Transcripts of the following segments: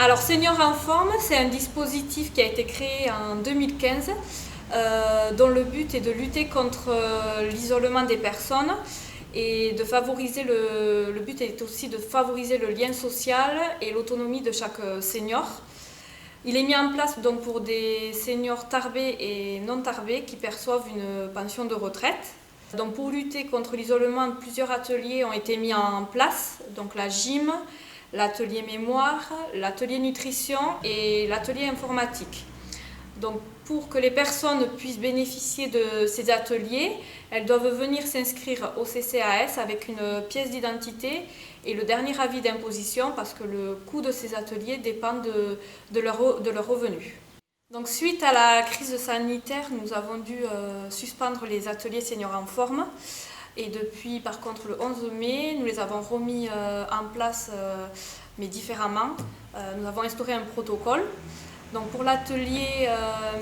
Alors Seniors en forme, c'est un dispositif qui a été créé en 2015 dont le but est de lutter contre l'isolement des personnes et de favoriser le but est aussi de favoriser le lien social et l'autonomie de chaque senior. Il est mis en place donc pour des seniors tarbés et non tarbés qui perçoivent une pension de retraite. Donc pour lutter contre l'isolement, plusieurs ateliers ont été mis en place, donc la gym, l'atelier mémoire, l'atelier nutrition et l'atelier informatique. Donc pour que les personnes puissent bénéficier de ces ateliers, elles doivent venir s'inscrire au CCAS avec une pièce d'identité et le dernier avis d'imposition parce que le coût de ces ateliers dépend de leur revenu. Donc suite à la crise sanitaire, nous avons dû suspendre les ateliers seniors en forme. Et depuis, par contre, le 11 mai, nous les avons remis en place, mais différemment. Nous avons instauré un protocole. Donc pour l'atelier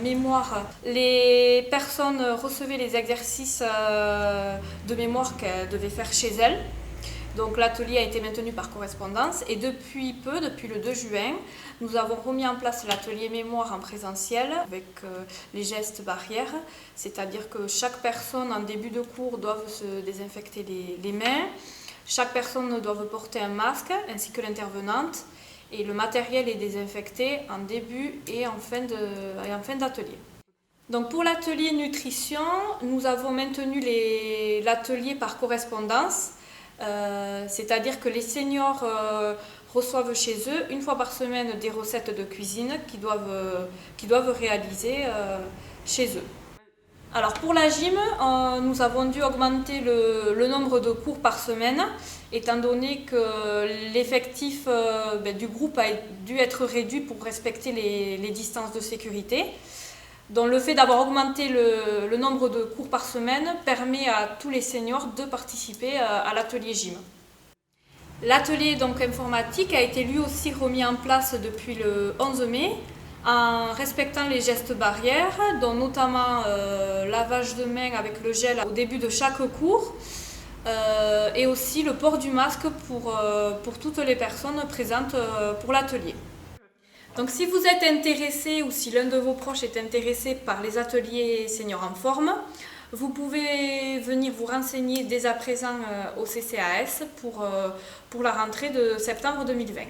mémoire, les personnes recevaient les exercices de mémoire qu'elles devaient faire chez elles. Donc l'atelier a été maintenu par correspondance et depuis le 2 juin, nous avons remis en place l'atelier mémoire en présentiel avec les gestes barrières, c'est-à-dire que chaque personne en début de cours doit se désinfecter les mains, chaque personne doit porter un masque ainsi que l'intervenante et le matériel est désinfecté en début et en fin d'atelier. Donc pour l'atelier nutrition, nous avons maintenu l'atelier par correspondance. C'est-à-dire que les seniors reçoivent chez eux une fois par semaine des recettes de cuisine qu'ils doivent réaliser chez eux. Alors pour la gym, nous avons dû augmenter le nombre de cours par semaine étant donné que l'effectif du groupe a dû être réduit pour respecter les distances de sécurité. Donc le fait d'avoir augmenté le nombre de cours par semaine permet à tous les seniors de participer à l'atelier gym. L'atelier donc informatique a été lui aussi remis en place depuis le 11 mai en respectant les gestes barrières, dont notamment lavage de mains avec le gel au début de chaque cours et aussi le port du masque pour toutes les personnes présentes pour l'atelier. Donc si vous êtes intéressé ou si l'un de vos proches est intéressé par les ateliers seniors en forme, vous pouvez venir vous renseigner dès à présent au CCAS pour la rentrée de septembre 2020.